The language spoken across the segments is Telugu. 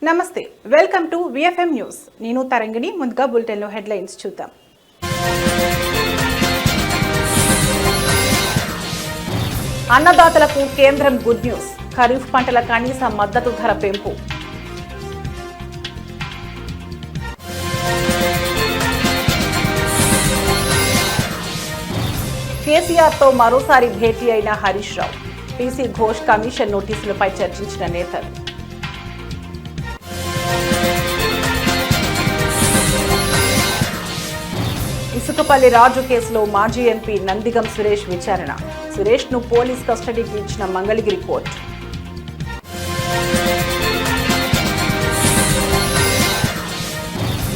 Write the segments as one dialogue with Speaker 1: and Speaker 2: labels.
Speaker 1: నమస్తే, వెల్కమ్ టు విఎఫ్ఎం న్యూస్. నేను తరంగిణి. ముందుగా బులెటిన్లో హెడ్లైన్స్ చూద్దాం. అన్నదాతలకు కేంద్రం గుడ్ న్యూస్. ఖరీఫ్ పంటల కనీస మద్దతు ధర పెంపు. కేసీఆర్తో మరోసారి భేటీ అయిన హరీష్ రావు. పీసీ ఘోష్ కమిషన్ నోటీసులపై చర్చించిన నేతలు. ఇసుకపల్లి రాజు కేసులో మాజీ ఎంపీ నందిగం సురేష్ విచారణ. సురేష్ను పోలీస్ కస్టడీకి ఇచ్చిన మంగళగిరి కోర్టు.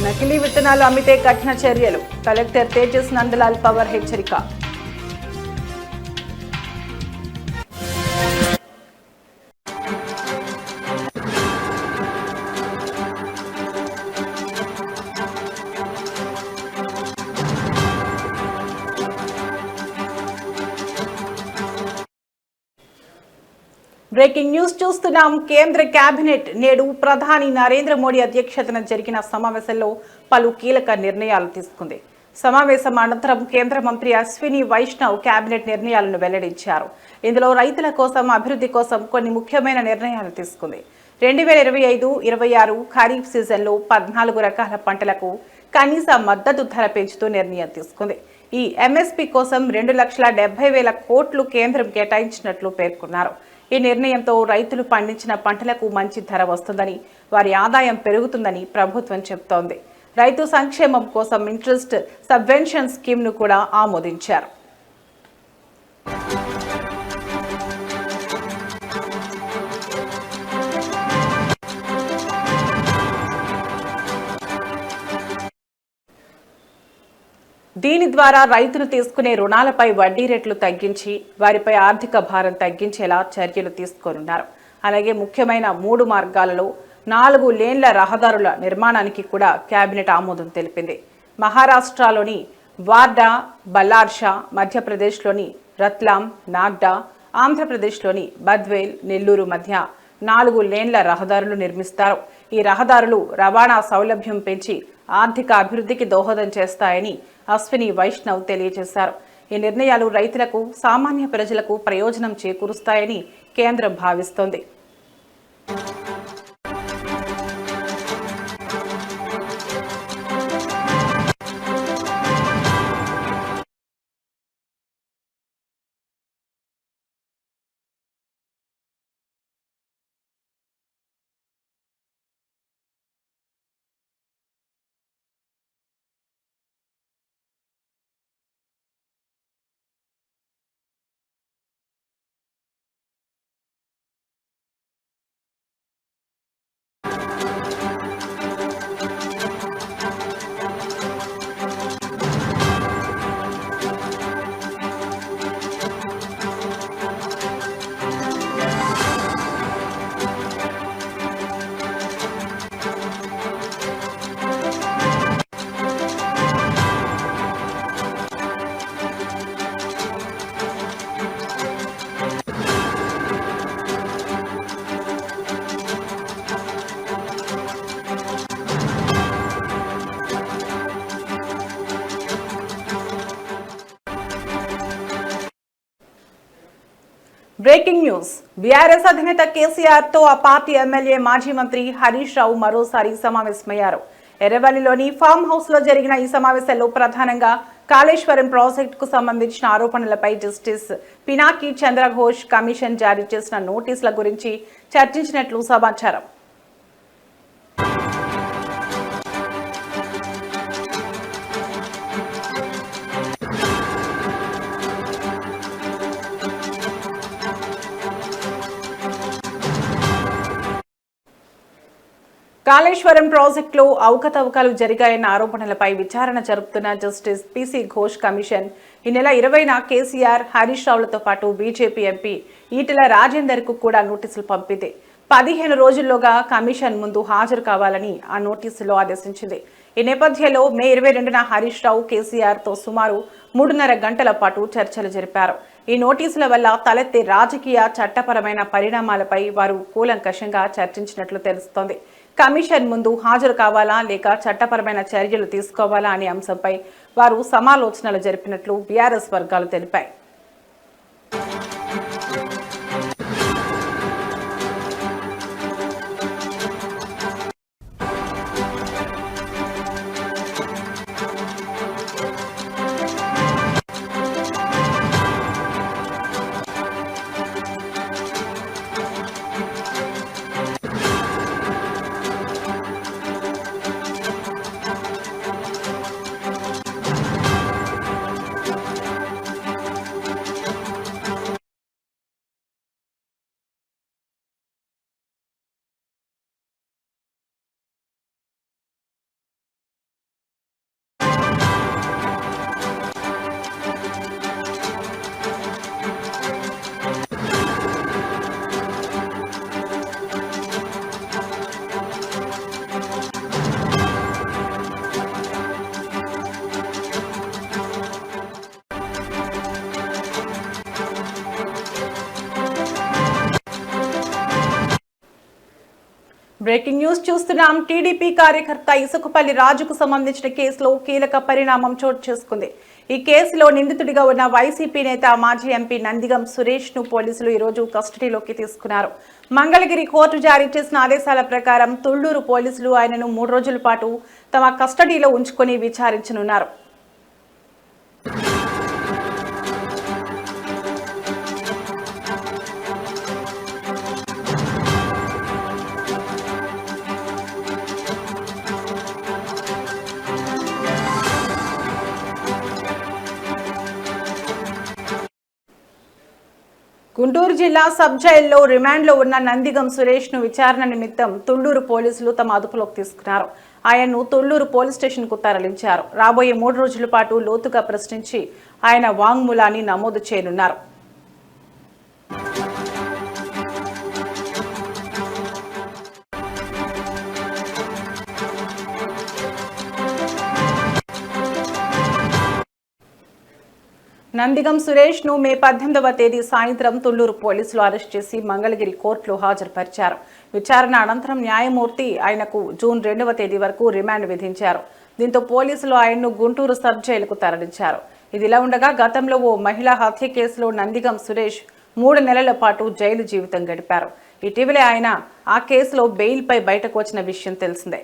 Speaker 1: నకిలీ విత్తనాలు అమ్మితే కఠిన చర్యలు. కలెక్టర్ తేజస్ నందలాల్ పవర్ హెచ్చరిక. బ్రేకింగ్ న్యూస్ చూస్తున్నాం. కేంద్ర కేబినెట్ నేడు ప్రధాని నరేంద్ర మోడీ అధ్యక్షతన జరిగిన సమావేశంలో పలు కీలక నిర్ణయాలు తీసుకుంది. సమావేశం అనంతరం కేంద్ర మంత్రి అశ్విని వైష్ణవ్ కేబినెట్ నిర్ణయాలను వెల్లడించారు. ఇందులో రైతుల కోసం, అభివృద్ధి కోసం కొన్ని ముఖ్యమైన నిర్ణయాలు తీసుకుంది. 2025-26 ఖరీఫ్ సీజన్లో 14 రకాల పంటలకు కనీస మద్దతు ధర పెంచుతూ నిర్ణయం తీసుకుంది. ఈ ఎంఎస్పీ కోసం 2,70,000 కోట్లు కేంద్రం కేటాయించినట్లు పేర్కొన్నారు. ఈ నిర్ణయంతో రైతులు పండించిన పంటలకు మంచి ధర వస్తుందని, వారి ఆదాయం పెరుగుతుందని ప్రభుత్వం చెబుతోంది. రైతు సంక్షేమం కోసం ఇంట్రెస్ట్ సబ్వెన్షన్ స్కీమ్ను కూడా ఆమోదించారు. దీని ద్వారా రైతులు తీసుకునే రుణాలపై వడ్డీ రేట్లు తగ్గించి వారిపై ఆర్థిక భారం తగ్గించేలా చర్యలు తీసుకోనున్నారు. అలాగే ముఖ్యమైన 3 మార్గాలలో 4 లేన్ల రహదారుల నిర్మాణానికి కూడా కేబినెట్ ఆమోదం తెలిపింది. మహారాష్ట్రలోని వార్డా, బల్లార్షా, మధ్యప్రదేశ్లోని రత్లాం, నాగ్డా, ఆంధ్రప్రదేశ్లోని బద్వేల్, నెల్లూరు మధ్య 4 లేన్ల రహదారులు నిర్మిస్తారు. ఈ రహదారులు రవాణా సౌలభ్యం పెంచి ఆర్థిక అభివృద్ధికి దోహదం చేస్తాయని అశ్విని వైష్ణవ్ తెలియజేశారు. ఈ నిర్ణయాలు రైతులకు, సామాన్య ప్రజలకు ప్రయోజనం చేకూరుస్తాయని కేంద్రం భావిస్తోంది. Breaking news. బీఆర్ఎస్ అధినేత కేసీఆర్తో ఆ పార్టీ ఎమ్మెల్యే, మాజీ మంత్రి హరీష్ రావు మరోసారి సమావేశమయ్యారు. ఎర్రవల్లిలోని ఫామ్ హౌస్ లో జరిగిన ఈ సమావేశంలో ప్రధానంగా కాళేశ్వరం ప్రాజెక్టుకు సంబంధించిన ఆరోపణలపై జస్టిస్ పినాకి చంద్రఘోష్ కమిషన్ జారీ చేసిన నోటీసుల గురించి చర్చించినట్లు సమాచారం. కాళేశ్వరం ప్రాజెక్టులో అవకతవకలు జరిగాయన్న ఆరోపణలపై విచారణ జరుపుతున్న జస్టిస్ పీసీ ఘోష్ కమిషన్ ఈ నెల 20న కేసీఆర్, హరీష్ రావులతో పాటు బీజేపీ ఎంపీ ఈటెల రాజేందర్ కు కూడా నోటీసులు పంపింది. 15 రోజుల్లోగా కమిషన్ ముందు హాజరు కావాలని ఆ నోటీసులో ఆదేశించింది. ఈ నేపథ్యంలో మే 22న హరీష్ రావు కేసీఆర్ తో సుమారు 3.5 గంటల పాటు చర్చలు జరిపారు. ఈ నోటీసుల వల్ల తలెత్తే రాజకీయ చట్టపరమైన పరిణామాలపై వారు కూలంకషంగా చర్చించినట్లు తెలుస్తోంది. కమిషన్ ముందు హాజరు కావాలా లేక చట్టపరమైన చర్యలు తీసుకోవాలా అనే అంశంపై వారు సమాలోచనలు జరిపినట్లు బీఆర్ఎస్ వర్గాలు తెలిపాయి. బ్రేకింగ్ న్యూస్ చూస్తున్నాం. టీడీపీ కార్యకర్త ఇసుకపల్లి రాజుకు సంబంధించిన కేసులో కీలక పరిణామం చోటు చేసుకుంది. ఈ కేసులో నిందితుడిగా ఉన్న వైసీపీ నేత మాజీ ఎంపీ నందిగం సురేష్ ను పోలీసులు ఈ రోజు కస్టడీలోకి తీసుకున్నారు. మంగళగిరి కోర్టు జారీ చేసిన ఆదేశాల ప్రకారం తుళ్లూరు పోలీసులు ఆయనను 3 రోజుల పాటు తమ కస్టడీలో ఉంచుకొని విచారించనున్నారు. గుంటూరు జిల్లా సబ్ జైల్లో రిమాండ్లో ఉన్న నందిగం సురేష్ ను విచారణ నిమిత్తం తుళ్లూరు పోలీసులు తమ అదుపులోకి తీసుకున్నారు. ఆయన్ను తుళ్లూరు పోలీస్ స్టేషన్ కు తరలించారు. రాబోయే 3 రోజుల పాటు లోతుగా ప్రశ్నించి ఆయన వాంగ్మూలాన్ని నమోదు చేయనున్నారు. నందిగం సురేష్ ను మే 18వ తేదీ సాయంత్రం తుళ్లూరు పోలీసులు అరెస్ట్ చేసి మంగళగిరి కోర్టులో హాజరుపరిచారు. విచారణ అనంతరం న్యాయమూర్తి ఆయనకు జూన్ 2వ తేదీ వరకు రిమాండ్ విధించారు. దీంతో పోలీసులు ఆయన్ను గుంటూరు సబ్ జైలుకు తరలించారు. ఇదిలా ఉండగా గతంలో ఓ మహిళా హత్య కేసులో నందిగం సురేష్ 3 నెలల పాటు జైలు జీవితం గడిపారు. ఇటీవలే ఆయన ఆ కేసులో బెయిల్పై బయటకు వచ్చిన విషయం తెలిసిందే.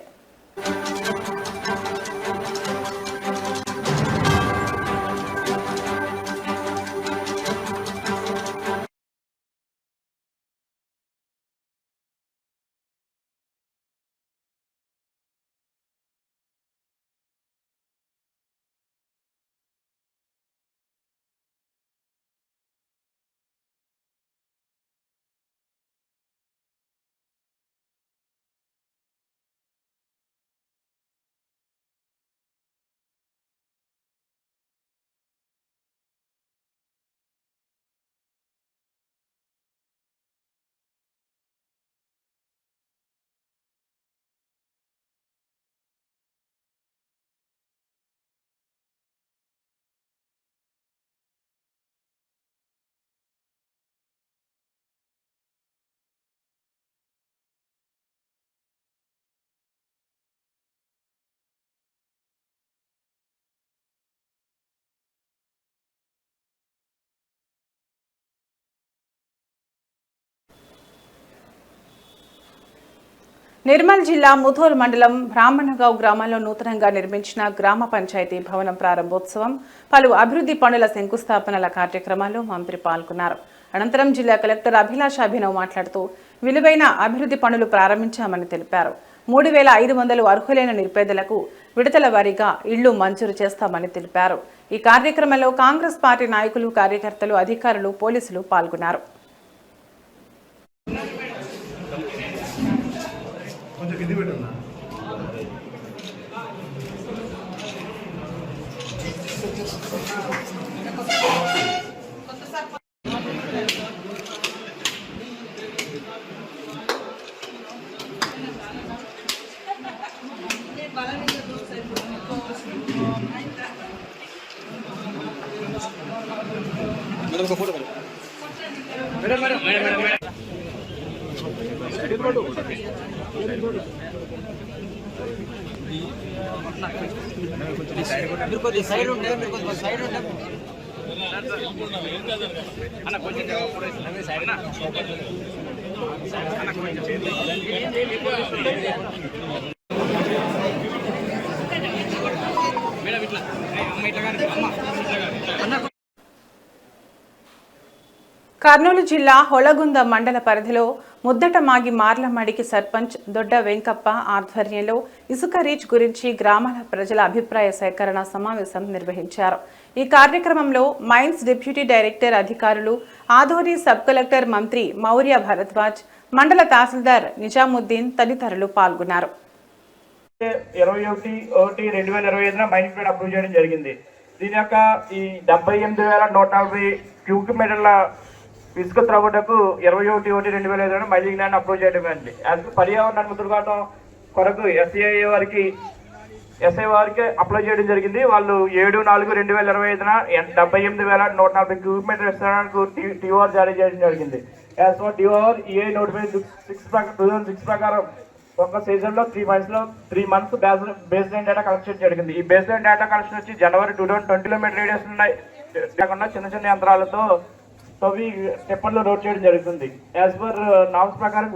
Speaker 1: నిర్మల్ జిల్లా ముథోల్ మండలం బ్రాహ్మణగావ్ గ్రామంలో నూతనంగా నిర్మించిన గ్రామ పంచాయతీ భవనం ప్రారంభోత్సవం, పలు అభివృద్ధి పనుల శంకుస్థాపనల కార్యక్రమాల్లో మంత్రి పాల్గొన్నారు. అనంతరం జిల్లా కలెక్టర్ అభిలాష్ అభినవ్ మాట్లాడుతూ విలువైన అభివృద్ధి పనులు ప్రారంభించామని తెలిపారు. 3500 అర్హులైన నిరుపేదలకు విడతల వారీగా ఇళ్లు మంజూరు చేస్తామని తెలిపారు. ఈ కార్యక్రమంలో కాంగ్రెస్ పార్టీ నాయకులు, కార్యకర్తలు, అధికారులు, పోలీసులు పాల్గొన్నారు.
Speaker 2: Foto
Speaker 1: కర్నూలు జిల్లా హొళగుంద మండల పరిధిలో ముద్దటమాగి మార్లమడికి సర్పంచ్ దొడ్డ వెంకప్ప ఆధ్వర్యంలో ఇసుక రీచ్ గురించి గ్రామాల ప్రజల అభిప్రాయ సేకరణ సమావేశం నిర్వహించారు. ఈ కార్యక్రమంలో మైన్స్ డిప్యూటీ డైరెక్టర్ అధికారులు, ఆదోని సబ్ కలెక్టర్ మంత్రి మౌర్య భరద్వాజ్, మండల తహసీల్దార్ నిజాముద్దీన్ తదితరులు పాల్గొన్నారు.
Speaker 2: 21/1/2025 మైనింగ్ ప్లాన్ అప్రూవ్ చేయడం జరిగింది. దీని యొక్క ఈ 78,140 క్యూబిక్ మీటర్ల ఇసుక త్రవ్వటకు 21/1/2025 మైనింగ్ ప్లాన్ అప్రూవ్ చేయడం జరిగింది. పర్యావరణ అనుమతుల కొరకు ఎస్ఐ వారికి అప్లై చేయడం జరిగింది. వాళ్ళు 7/4/2025 78,140 క్యూబిక్ మీటర్ ఇస్తానికి టీఓఆర్ జారీ చేయడం జరిగింది. As for TOR EA notification 2006 ప్రకారం ఒక సీజన్ లో 3 months base line data collection జరిగింది. ఈ బేస్ లైన్ డేటా కలెక్షన్ వచ్చి జనవరి 2020 కిలోమీటర్ రేడియస్ ఉన్నాయి కాకుండా చిన్న యంత్రాలతో తవ్వి టెప్పర్లో రోడ్ చేయడం జరుగుతుంది. యాజ్ పర్ నామ్స్ ప్రకారం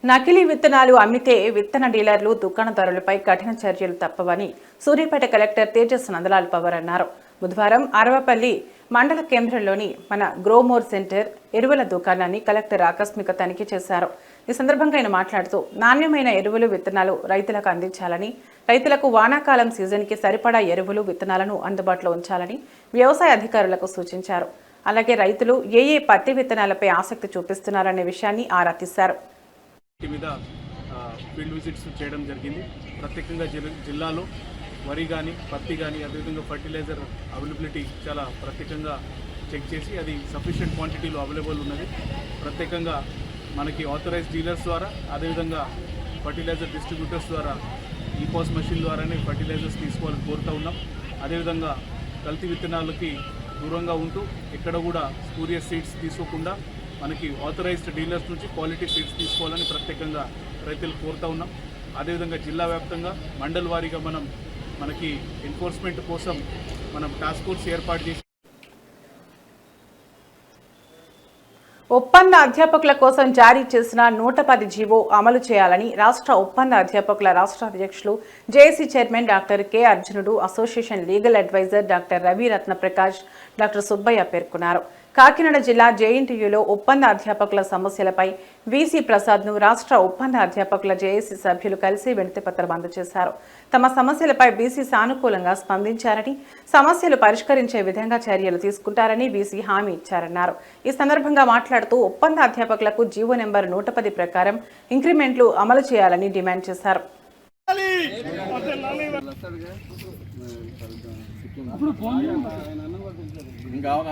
Speaker 1: నకిలీ విత్తనాలు అమ్మితే విత్తన డీలర్లు, దుకాణదారులపై కఠిన చర్యలు తప్పవని సూర్యాపేట కలెక్టర్ తేజస్ నందలాల్ పవర్ అన్నారు. బుధవారం అరవపల్లి మండల కేంద్రంలోని మన గ్రోమోర్ సెంటర్ ఎరువుల దుకాణాన్ని కలెక్టర్ ఆకస్మిక తనిఖీ చేశారు. ఈ సందర్భంగా ఆయన మాట్లాడుతూ నాణ్యమైన ఎరువులు, విత్తనాలు రైతులకు అందించాలని, రైతులకు వానాకాలం సీజన్కి సరిపడా ఎరువులు, విత్తనాలను అందుబాటులో ఉంచాలని వ్యవసాయ అధికారులకు సూచించారు. అలాగే రైతులు ఏ పత్తి విత్తనాలపై ఆసక్తి చూపిస్తున్నారనే విషయాన్ని ఆరా తీశారు.
Speaker 3: మీద ఫీల్డ్ విజిట్స్ చేయడం జరిగింది. ప్రత్యేకంగా జిల్లాలో వరి కానీ, పత్తి కానీ, అదేవిధంగా ఫర్టిలైజర్ అవైలబిలిటీ చాలా ప్రత్యేకంగా చెక్ చేసి అది సఫిషియెంట్ క్వాంటిటీలో అవైలబుల్ ఉన్నది. ప్రత్యేకంగా మనకి ఆథరైజ్డ్ డీలర్స్ ద్వారా, అదేవిధంగా ఫర్టిలైజర్ డిస్ట్రిబ్యూటర్స్ ద్వారా ఈపాస్ మెషిన్ ద్వారానే ఫర్టిలైజర్స్ తీసుకోవాలని కోరుతూ ఉన్నాం. అదేవిధంగా కల్తీ విత్తనాలకి దూరంగా ఉంటూ ఎక్కడ కూడా స్పూరియస్ సీడ్స్ తీసుకోకుండా మనకి ఆథరైజ్డ్ డీలర్స్ నుంచి క్వాలిటీ సీడ్స్ తీసుకోవాలని ప్రత్యేకంగా రైతులు కోరుతూ ఉన్నాం. అదేవిధంగా జిల్లా వ్యాప్తంగా మండల్ వారీగా మనకి ఎన్ఫోర్స్మెంట్ కోసం మనం టాస్క్ ఫోర్స్ ఏర్పాటు చేసి
Speaker 1: ఒప్పంద అధ్యాపకుల కోసం జారీ చేసిన 110 జీవో అమలు చేయాలని రాష్ట్ర ఒప్పంద అధ్యాపకుల రాష్ట్ర అధ్యక్షులు, JAC chairman doctor K Arjunudu, association legal advisor doctor Ravi Ratnaprakash, doctor Subbaiah పేర్కొన్నారు. కాకినాడ జిల్లా జేఎన్టీయూలో ఒప్పంద అధ్యాపకుల సమస్యలపై వీసీ ప్రసాద్ను రాష్ట్ర ఒప్పంద అధ్యాపకుల జేఏసీ సభ్యులు కలిసి వినతిపత్రం అందజేశారు. తమ సమస్యలపై వీసీ సానుకూలంగా స్పందించారని, సమస్యలు పరిష్కరించే విధంగా చర్యలు తీసుకుంటారని వీసీ హామీ ఇచ్చారన్నారు. ఈ సందర్భంగా మాట్లాడుతూ ఒప్పంద అధ్యాపకులకు జీవో నెంబర్ 110 ప్రకారం ఇంక్రిమెంట్లు అమలు చేయాలని డిమాండ్ చేశారు.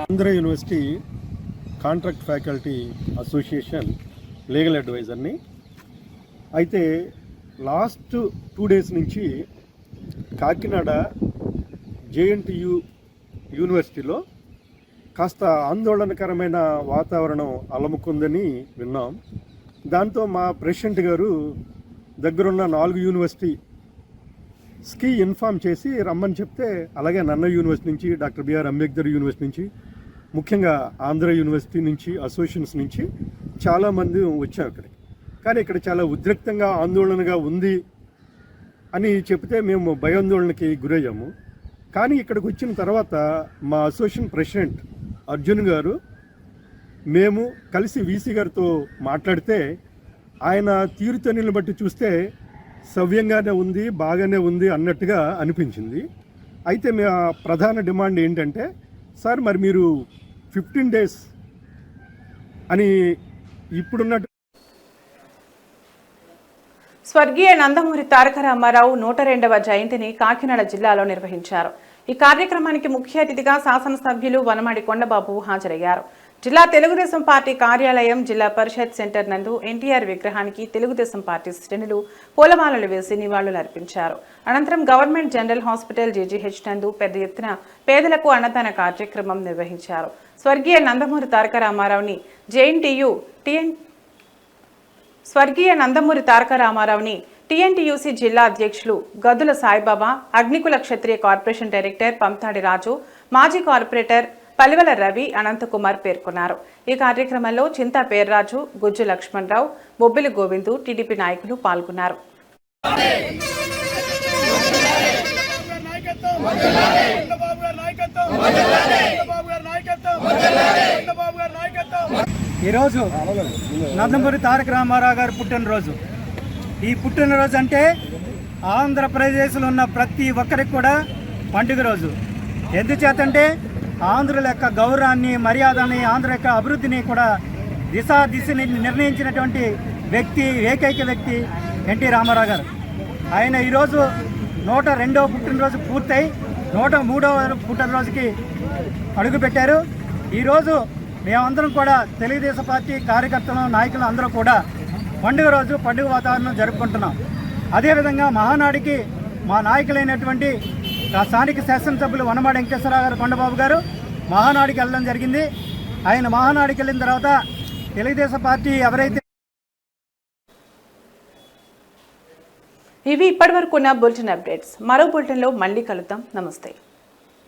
Speaker 4: Andhra university contract faculty association legal అడ్వైజర్ని. అయితే లాస్ట్ 2 days నుంచి కాకినాడ జేఎన్టీయూ యూనివర్సిటీలో కాస్త ఆందోళనకరమైన వాతావరణం అలముకుందని విన్నాం. దాంతో మా ప్రెసిడెంట్ గారు దగ్గరున్న 4 యూనివర్సిటీస్కి ఇన్ఫామ్ చేసి రమ్మని చెప్తే, అలాగే నన్న యూనివర్సిటీ నుంచి, డాక్టర్ బిఆర్ అంబేద్కర్ యూనివర్సిటీ నుంచి, ముఖ్యంగా ఆంధ్ర యూనివర్సిటీ నుంచి, అసోసియేషన్స్ నుంచి చాలామంది వచ్చాం ఇక్కడికి. కానీ ఇక్కడ చాలా ఉద్రిక్తంగా ఆందోళనగా ఉంది అని చెప్తే మేము భయాందోళనకి గురయ్యాము. కానీ ఇక్కడికి వచ్చిన తర్వాత మా అసోసియేషన్ ప్రెసిడెంట్ అర్జున్ గారు, మేము కలిసి వీసీ గారితో మాట్లాడితే ఆయన తీరుతెన్నులను బట్టి చూస్తే సవ్యంగానే ఉంది, బాగానే ఉంది అన్నట్టుగా అనిపించింది. అయితే మా ప్రధాన డిమాండ్ ఏంటంటే, సార్ మరి మీరు 15 days అని ఇప్పుడున్నట్టు.
Speaker 1: స్వర్గీయ నందమూరి తారక రామారావు 102వ జయంతిని కాకినాడ జిల్లాలో నిర్వహించారు. ఈ కార్యక్రమానికి ముఖ్య అతిథిగా శాసనసభ్యులు వనమాడి కొండబాబు హాజరయ్యారు. జిల్లా తెలుగుదేశం పార్టీ కార్యాలయం జిల్లా పరిషత్ సెంటర్ నందు ఎన్టీఆర్ విగ్రహానికి తెలుగుదేశం పార్టీ శ్రేణులు పూలమాలలు వేసి నివాళులు అర్పించారు. అనంతరం గవర్నమెంట్ జనరల్ హాస్పిటల్ జీజీహెచ్ నందు పెద్ద ఎత్తున పేదలకు అన్నదాన కార్యక్రమం నిర్వహించారు. స్వర్గీయ నందమూరి తారక రామారావుని టీఎన్టీయూసీ జిల్లా అధ్యక్షులు గదుల సాయిబాబా, అగ్నికుల క్షత్రియ కార్పొరేషన్ డైరెక్టర్ పంతాడి రాజు, మాజీ కార్పొరేటర్ పలివల రవి, అనంతకుమార్ పేర్కొన్నారు. ఈ కార్యక్రమంలో చింతా పేర్రాజు, గుజ్జు లక్ష్మణరావు, బొబ్బిలి గోవిందు, టీడీపీ నాయకులు పాల్గొన్నారు.
Speaker 5: ఈరోజు నందమూరి తారక రామారావు గారు పుట్టినరోజు. ఈ పుట్టినరోజు అంటే ఆంధ్రప్రదేశ్లో ఉన్న ప్రతి ఒక్కరికి కూడా పండుగ రోజు. ఎందుచేతంటే ఆంధ్రుల యొక్క గౌరవాన్ని, మర్యాదని, ఆంధ్ర యొక్క అభివృద్ధిని కూడా దిశని నిర్ణయించినటువంటి వ్యక్తి, ఏకైక వ్యక్తి ఎన్టీ రామారావు గారు. ఆయన ఈరోజు 102వ పుట్టినరోజు పూర్తయి 103వ పుట్టినరోజుకి అడుగుపెట్టారు. ఈరోజు మేమందరం కూడా తెలుగుదేశం పార్టీ కార్యకర్తలు, నాయకులు అందరూ కూడా పండుగ రోజు పండుగ వాతావరణం జరుపుకుంటున్నాం. అదేవిధంగా మహానాడికి మా నాయకులైనటువంటి స్థానిక శాసనసభ్యులు వనమాడి వెంకటేశ్వరరావు గారు, కొండబాబు గారు మహానాడికి వెళ్ళడం జరిగింది. ఆయన మహానాడికి వెళ్ళిన తర్వాత తెలుగుదేశం పార్టీ ఎవరైతే
Speaker 1: ఇవి ఇప్పటివరకు ఉన్న బులెటిన్ అప్డేట్స్. మరో బులెటిన్లో మళ్ళీ కలుద్దాం. నమస్తే.